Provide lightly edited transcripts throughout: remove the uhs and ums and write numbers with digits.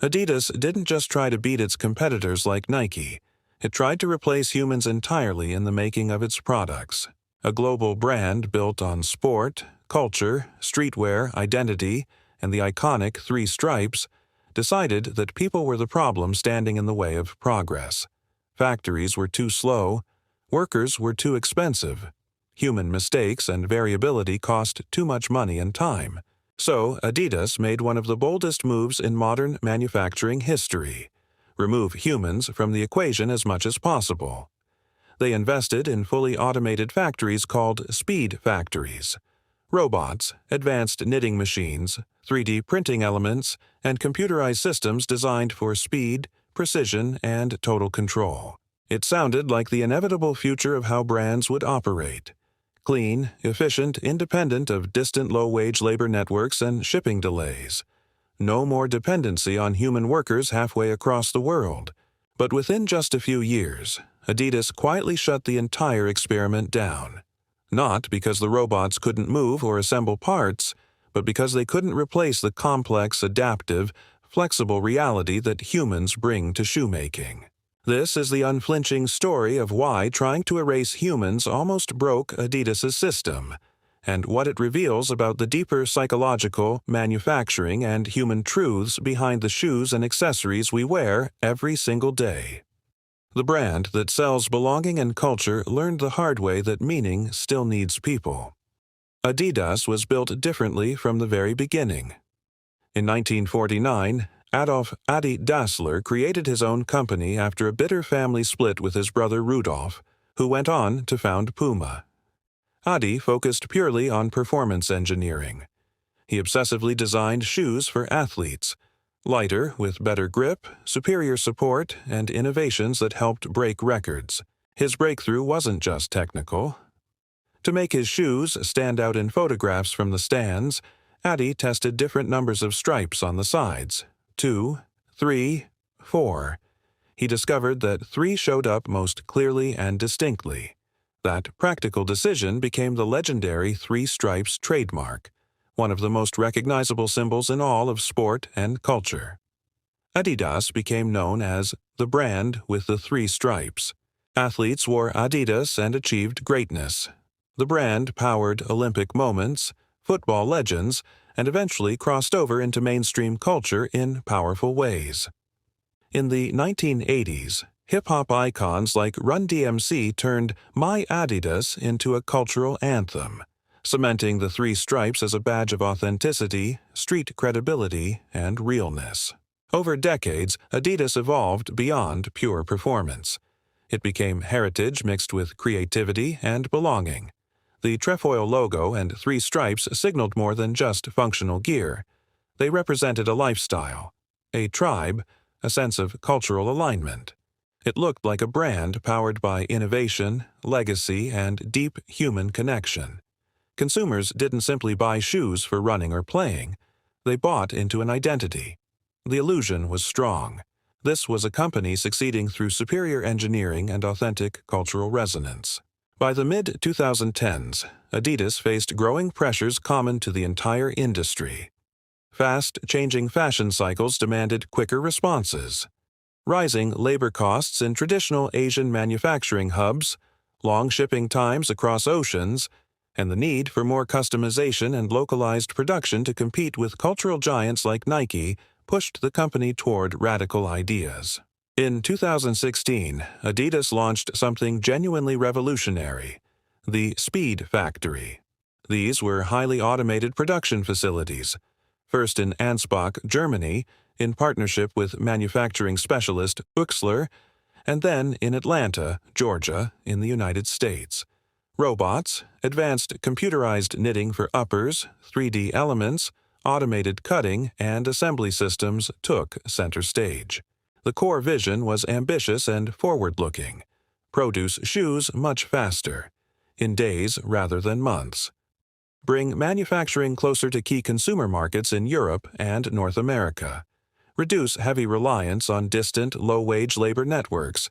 Adidas didn't just try to beat its competitors like Nike. It tried to replace humans entirely in the making of its products. A global brand built on sport, culture, streetwear, identity, and the iconic three stripes, decided that people were the problem standing in the way of progress. Factories were too slow, workers were too expensive, human mistakes and variability cost too much money and time. So, Adidas made one of the boldest moves in modern manufacturing history: remove humans from the equation as much as possible. They invested in fully automated factories called Speedfactories. Robots, advanced knitting machines, 3D printing elements, and computerized systems designed for speed, precision, and total control. It sounded like the inevitable future of how brands would operate. Clean, efficient, independent of distant low-wage labor networks and shipping delays. No more dependency on human workers halfway across the world. But within just a few years, Adidas quietly shut the entire experiment down. Not because the robots couldn't move or assemble parts, but because they couldn't replace the complex, adaptive, flexible reality that humans bring to shoemaking. This is the unflinching story of why trying to erase humans almost broke Adidas's system, and what it reveals about the deeper psychological, manufacturing, and human truths behind the shoes and accessories we wear every single day. The brand that sells belonging and culture learned the hard way that meaning still needs people. Adidas was built differently from the very beginning. In 1949, Adolf "Adi" Dassler created his own company after a bitter family split with his brother Rudolf, who went on to found Puma. Adi focused purely on performance engineering. He obsessively designed shoes for athletes, lighter, with better grip, superior support, and innovations that helped break records. His breakthrough wasn't just technical. To make his shoes stand out in photographs from the stands, Adi tested different numbers of stripes on the sides: 2, 3, 4. He discovered that 3 showed up most clearly and distinctly. That practical decision became the legendary 3 stripes trademark, one of the most recognizable symbols in all of sport and culture. Adidas became known as the brand with the 3 stripes. Athletes wore Adidas and achieved greatness. The brand powered Olympic moments, football legends, and eventually crossed over into mainstream culture in powerful ways. In the 1980s, hip-hop icons like Run DMC turned "My Adidas" into a cultural anthem, cementing the 3 stripes as a badge of authenticity, street credibility, and realness. Over decades, Adidas evolved beyond pure performance. It became heritage mixed with creativity and belonging. The trefoil logo and 3 stripes signaled more than just functional gear. They represented a lifestyle, a tribe, a sense of cultural alignment. It looked like a brand powered by innovation, legacy, and deep human connection. Consumers didn't simply buy shoes for running or playing. They bought into an identity. The illusion was strong. This was a company succeeding through superior engineering and authentic cultural resonance. By the mid-2010s, Adidas faced growing pressures common to the entire industry. Fast-changing fashion cycles demanded quicker responses. Rising labor costs in traditional Asian manufacturing hubs, long shipping times across oceans, and the need for more customization and localized production to compete with cultural giants like Nike pushed the company toward radical ideas. In 2016, Adidas launched something genuinely revolutionary: the Speedfactory. These were highly automated production facilities, first in Ansbach, Germany, in partnership with manufacturing specialist Uxler, and then in Atlanta, Georgia, in the United States. Robots, advanced computerized knitting for uppers, 3D elements, automated cutting, and assembly systems took center stage. The core vision was ambitious and forward-looking: produce shoes much faster, in days rather than months. Bring manufacturing closer to key consumer markets in Europe and North America. Reduce heavy reliance on distant, low-wage labor networks.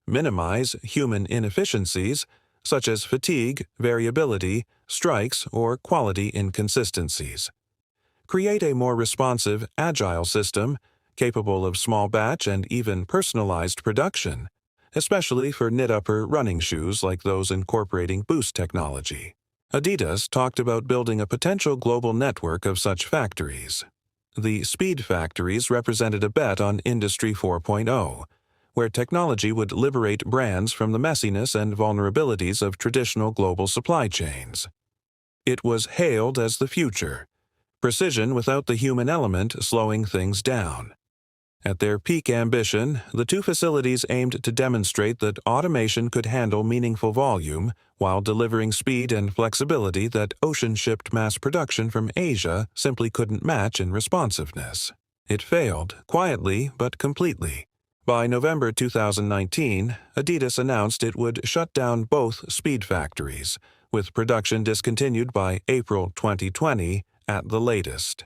Minimize human inefficiencies, such as fatigue, variability, strikes, or quality inconsistencies. Create a more responsive, agile system capable of small batch and even personalized production, especially for knit-upper running shoes like those incorporating Boost technology. Adidas talked about building a potential global network of such factories. The Speedfactories represented a bet on Industry 4.0, where technology would liberate brands from the messiness and vulnerabilities of traditional global supply chains. It was hailed as the future, precision without the human element slowing things down. At their peak ambition, the two facilities aimed to demonstrate that automation could handle meaningful volume while delivering speed and flexibility that ocean-shipped mass production from Asia simply couldn't match in responsiveness. It failed, quietly but completely. By November 2019, Adidas announced it would shut down both Speedfactories, with production discontinued by April 2020 at the latest.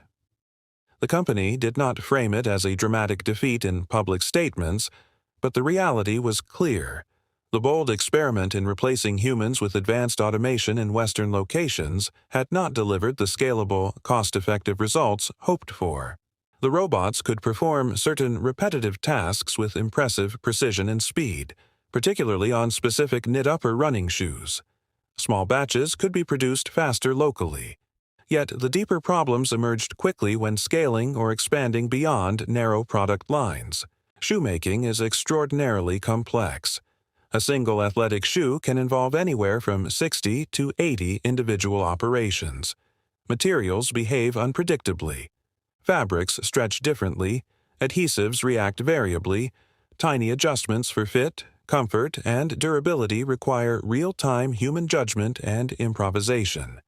The company did not frame it as a dramatic defeat in public statements, but the reality was clear. The bold experiment in replacing humans with advanced automation in Western locations had not delivered the scalable, cost-effective results hoped for. The robots could perform certain repetitive tasks with impressive precision and speed, particularly on specific knit-upper running shoes. Small batches could be produced faster locally. Yet the deeper problems emerged quickly when scaling or expanding beyond narrow product lines. Shoemaking is extraordinarily complex. A single athletic shoe can involve anywhere from 60 to 80 individual operations. Materials behave unpredictably. Fabrics stretch differently, adhesives react variably, tiny adjustments for fit, comfort, and durability require real-time human judgment and improvisation.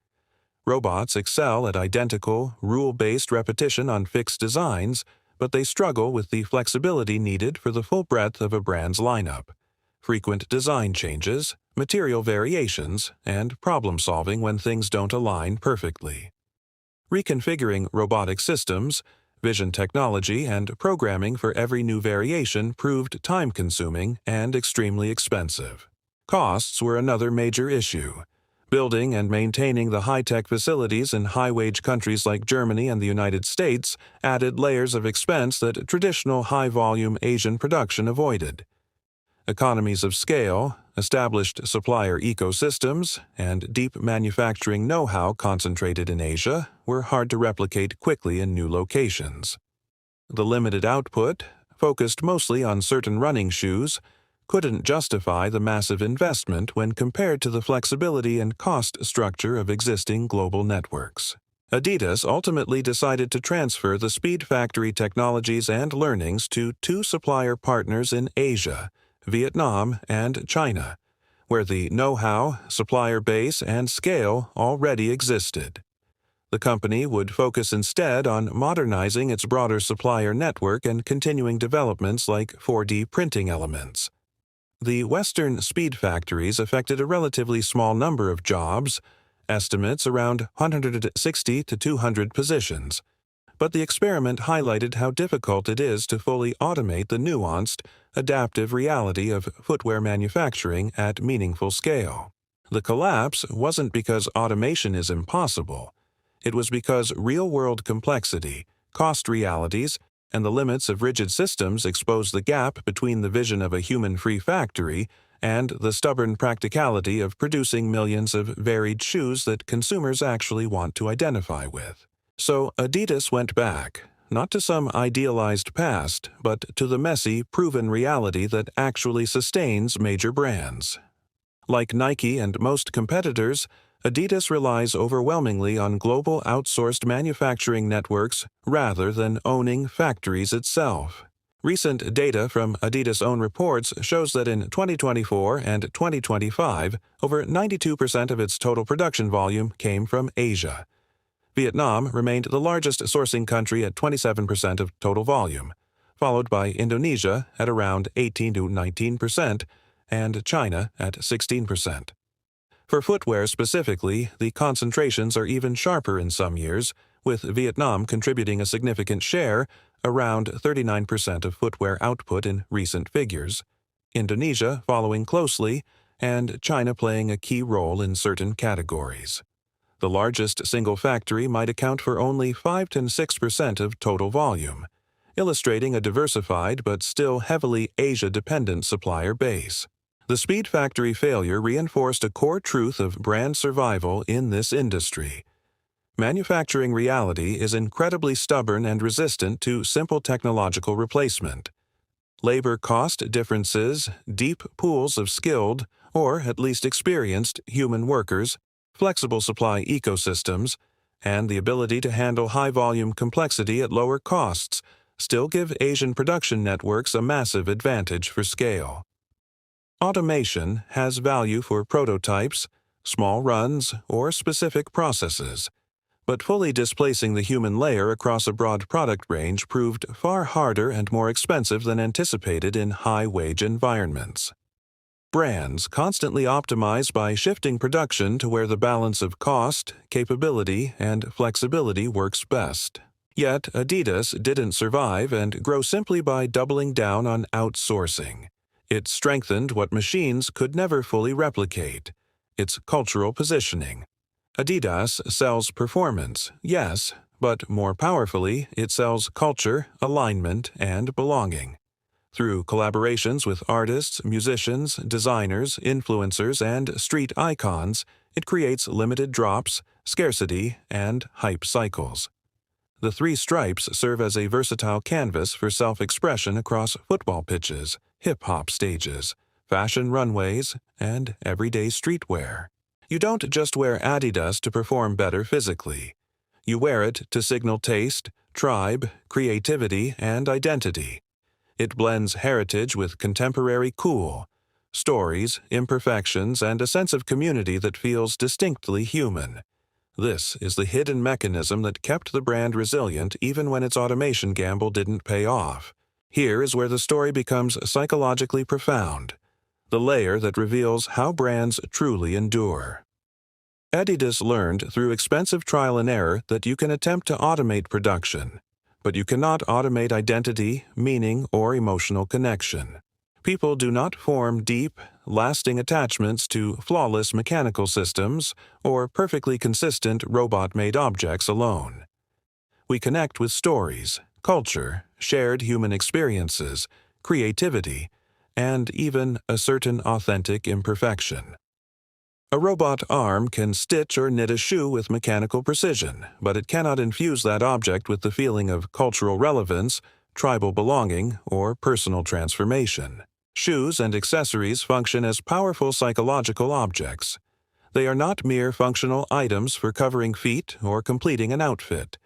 Robots excel at identical, rule-based repetition on fixed designs, but they struggle with the flexibility needed for the full breadth of a brand's lineup. Frequent design changes, material variations, and problem-solving when things don't align perfectly. Reconfiguring robotic systems, vision technology, and programming for every new variation proved time-consuming and extremely expensive. Costs were another major issue. Building and maintaining the high-tech facilities in high-wage countries like Germany and the United States added layers of expense that traditional high-volume Asian production avoided. Economies of scale, established supplier ecosystems, and deep manufacturing know-how concentrated in Asia were hard to replicate quickly in new locations. The limited output, focused mostly on certain running shoes, couldn't justify the massive investment when compared to the flexibility and cost structure of existing global networks. Adidas ultimately decided to transfer the Speedfactory technologies and learnings to two supplier partners in Asia, Vietnam and China, where the know-how, supplier base, and scale already existed. The company would focus instead on modernizing its broader supplier network and continuing developments like 4D printing elements. The Western Speedfactories affected a relatively small number of jobs, estimates around 160 to 200 positions, but the experiment highlighted how difficult it is to fully automate the nuanced, adaptive reality of footwear manufacturing at meaningful scale. The collapse wasn't because automation is impossible. It was because real-world complexity, cost realities, and the limits of rigid systems expose the gap between the vision of a human-free factory and the stubborn practicality of producing millions of varied shoes that consumers actually want to identify with. So Adidas went back, not to some idealized past, but to the messy, proven reality that actually sustains major brands. Like Nike and most competitors, Adidas relies overwhelmingly on global outsourced manufacturing networks rather than owning factories itself. Recent data from Adidas' own reports shows that in 2024 and 2025, over 92% of its total production volume came from Asia. Vietnam remained the largest sourcing country at 27% of total volume, followed by Indonesia at around 18 to 19%, and China at 16%. For footwear specifically, the concentrations are even sharper in some years, with Vietnam contributing a significant share, around 39% of footwear output in recent figures, Indonesia following closely, and China playing a key role in certain categories. The largest single factory might account for only 5 to 6% of total volume. illustrating a diversified but still heavily Asia-dependent supplier base. The Speedfactory failure reinforced a core truth of brand survival in this industry. Manufacturing reality is incredibly stubborn and resistant to simple technological replacement. Labor cost differences, deep pools of skilled, or at least experienced, human workers, flexible supply ecosystems, and the ability to handle high-volume complexity at lower costs still give Asian production networks a massive advantage for scale. Automation has value for prototypes, small runs, or specific processes, but fully displacing the human layer across a broad product range proved far harder and more expensive than anticipated in high-wage environments. Brands constantly optimize by shifting production to where the balance of cost, capability, and flexibility works best. Yet, Adidas didn't survive and grow simply by doubling down on outsourcing. It strengthened what machines could never fully replicate: its cultural positioning. Adidas sells performance, yes, but more powerfully, it sells culture, alignment, and belonging. Through collaborations with artists, musicians, designers, influencers, and street icons, it creates limited drops, scarcity, and hype cycles. The three stripes serve as a versatile canvas for self-expression across football pitches, hip-hop stages, fashion runways, and everyday streetwear. You don't just wear Adidas to perform better physically. You wear it to signal taste, tribe, creativity, and identity. It blends heritage with contemporary cool, stories, imperfections, and a sense of community that feels distinctly human. This is the hidden mechanism that kept the brand resilient even when its automation gamble didn't pay off. Here is where the story becomes psychologically profound, the layer that reveals how brands truly endure. Adidas learned through expensive trial and error that you can attempt to automate production, but you cannot automate identity, meaning, or emotional connection. People do not form deep, lasting attachments to flawless mechanical systems or perfectly consistent robot-made objects alone. We connect with stories, culture, shared human experiences, creativity, and even a certain authentic imperfection. A robot arm can stitch or knit a shoe with mechanical precision, but it cannot infuse that object with the feeling of cultural relevance, tribal belonging, or personal transformation. Shoes and accessories function as powerful psychological objects. They are not mere functional items for covering feet or completing an outfit.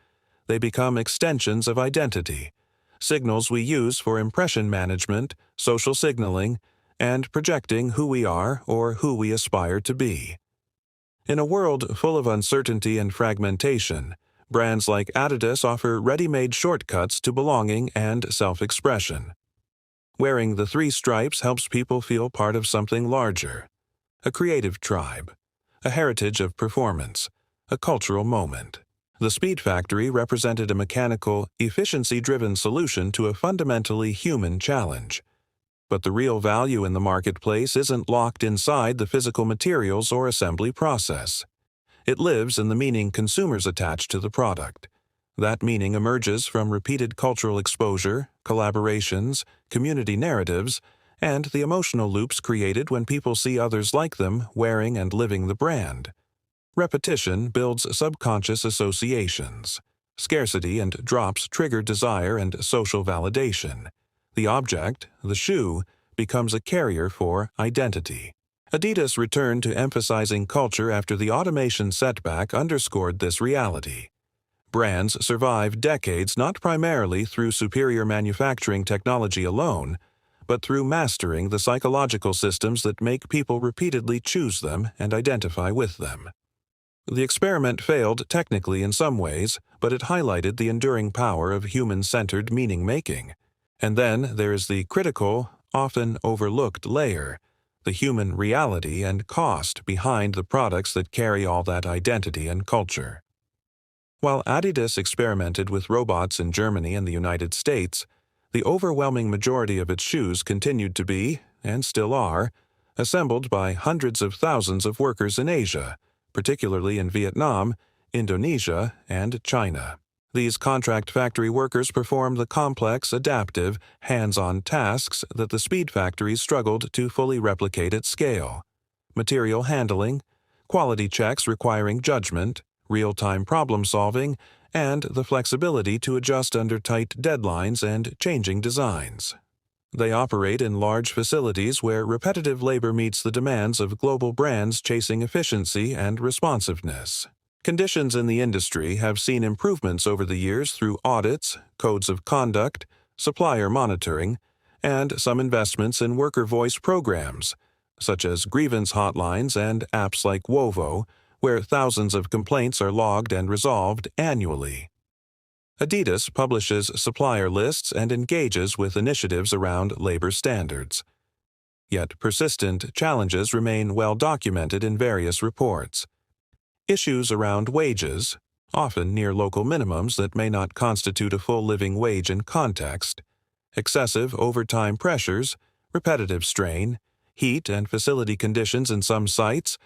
They become extensions of identity, signals we use for impression management, social signaling, and projecting who we are or who we aspire to be. In a world full of uncertainty and fragmentation, brands like Adidas offer ready-made shortcuts to belonging and self-expression. Wearing the three stripes helps people feel part of something larger: a creative tribe, a heritage of performance, a cultural moment. The Speedfactory represented a mechanical, efficiency-driven solution to a fundamentally human challenge. But the real value in the marketplace isn't locked inside the physical materials or assembly process. It lives in the meaning consumers attach to the product. That meaning emerges from repeated cultural exposure, collaborations, community narratives, and the emotional loops created when people see others like them wearing and living the brand. Repetition builds subconscious associations. Scarcity and drops trigger desire and social validation. The object, the shoe, becomes a carrier for identity. Adidas returned to emphasizing culture after the automation setback underscored this reality. Brands survive decades not primarily through superior manufacturing technology alone, but through mastering the psychological systems that make people repeatedly choose them and identify with them. The experiment failed technically in some ways, but it highlighted the enduring power of human-centered meaning-making. And then there is the critical, often overlooked layer, the human reality and cost behind the products that carry all that identity and culture. While Adidas experimented with robots in Germany and the United States, the overwhelming majority of its shoes continued to be, and still are, assembled by hundreds of thousands of workers in Asia, particularly in Vietnam, Indonesia, and China. These contract factory workers perform the complex, adaptive, hands-on tasks that the Speedfactories struggled to fully replicate at scale. Material handling, quality checks requiring judgment, real-time problem-solving, and the flexibility to adjust under tight deadlines and changing designs. They operate in large facilities where repetitive labor meets the demands of global brands chasing efficiency and responsiveness. Conditions in the industry have seen improvements over the years through audits, codes of conduct, supplier monitoring, and some investments in worker voice programs, such as grievance hotlines and apps like Wovo, where thousands of complaints are logged and resolved annually. Adidas publishes supplier lists and engages with initiatives around labor standards. Yet persistent challenges remain well documented in various reports. Issues around wages, often near local minimums that may not constitute a full living wage in context, excessive overtime pressures, repetitive strain, heat and facility conditions in some sites,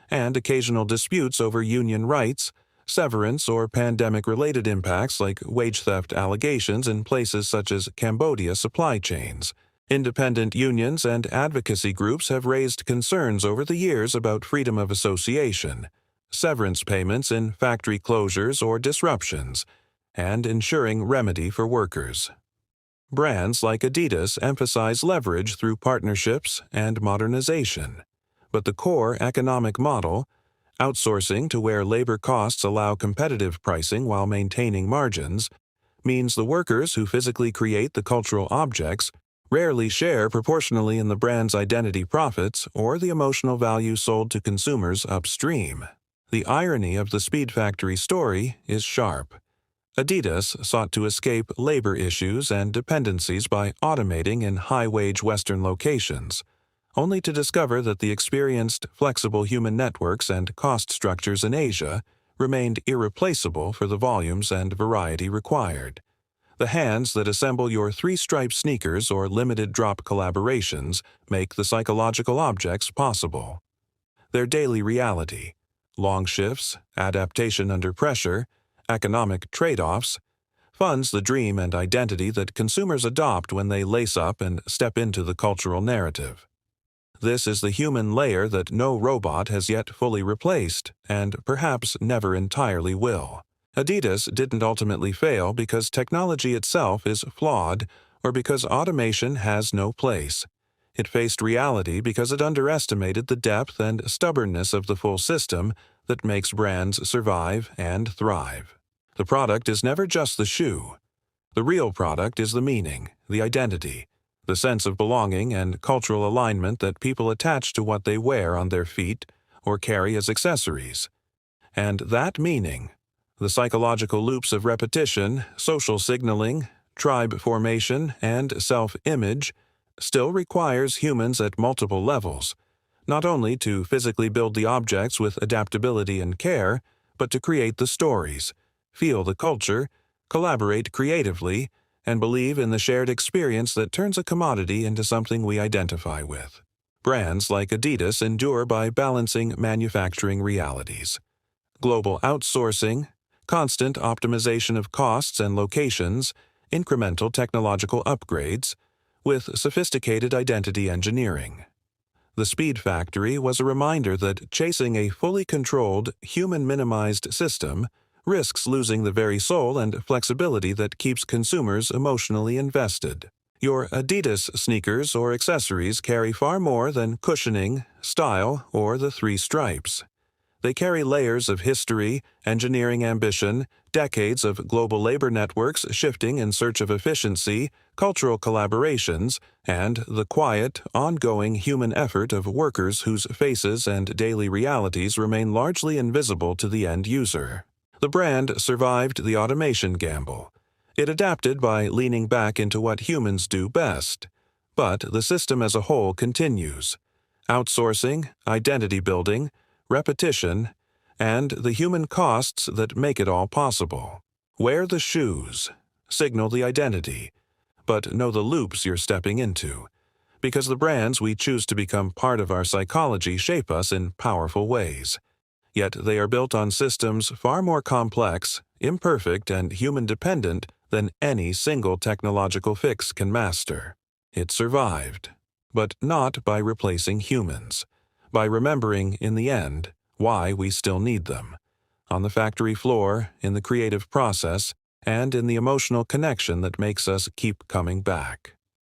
and occasional disputes over union rights, severance or pandemic-related impacts like wage theft allegations in places such as Cambodia supply chains. Independent unions and advocacy groups have raised concerns over the years about freedom of association, severance payments in factory closures or disruptions, and ensuring remedy for workers. Brands like Adidas emphasize leverage through partnerships and modernization, but the core economic model, outsourcing to where labor costs allow competitive pricing while maintaining margins, means the workers who physically create the cultural objects rarely share proportionally in the brand's identity profits or the emotional value sold to consumers upstream. The irony of the Speedfactory story is sharp. Adidas sought to escape labor issues and dependencies by automating in high-wage Western locations, only to discover that the experienced, flexible human networks and cost structures in Asia remained irreplaceable for the volumes and variety required. The hands that assemble your three-stripe sneakers or limited drop collaborations make the psychological objects possible. Their daily reality, long shifts, adaptation under pressure, economic trade-offs, funds the dream and identity that consumers adopt when they lace up and step into the cultural narrative. This is the human layer that no robot has yet fully replaced, and perhaps never entirely will. Adidas didn't ultimately fail because technology itself is flawed or because automation has no place. It faced reality because it underestimated the depth and stubbornness of the full system that makes brands survive and thrive. The product is never just the shoe. The real product is the meaning, the identity, the sense of belonging and cultural alignment that people attach to what they wear on their feet or carry as accessories. And that meaning, the psychological loops of repetition, social signaling, tribe formation, and self-image, still requires humans at multiple levels, not only to physically build the objects with adaptability and care, but to create the stories, feel the culture, collaborate creatively, and believe in the shared experience that turns a commodity into something we identify with. Brands like Adidas endure by balancing manufacturing realities. Global outsourcing, constant optimization of costs and locations, incremental technological upgrades, with sophisticated identity engineering. The Speedfactory was a reminder that chasing a fully controlled, human-minimized system risks losing the very soul and flexibility that keeps consumers emotionally invested. Your Adidas sneakers or accessories carry far more than cushioning, style, or the three stripes. They carry layers of history, engineering ambition, decades of global labor networks shifting in search of efficiency, cultural collaborations, and the quiet, ongoing human effort of workers whose faces and daily realities remain largely invisible to the end user. The brand survived the automation gamble. It adapted by leaning back into what humans do best. But the system as a whole continues. Outsourcing, identity building, repetition, and the human costs that make it all possible. Wear the shoes, signal the identity, but know the loops you're stepping into, because the brands we choose to become part of our psychology shape us in powerful ways. Yet they are built on systems far more complex, imperfect and human-dependent than any single technological fix can master. It survived, but not by replacing humans, by remembering, in the end, why we still need them. On the factory floor, in the creative process, and in the emotional connection that makes us keep coming back.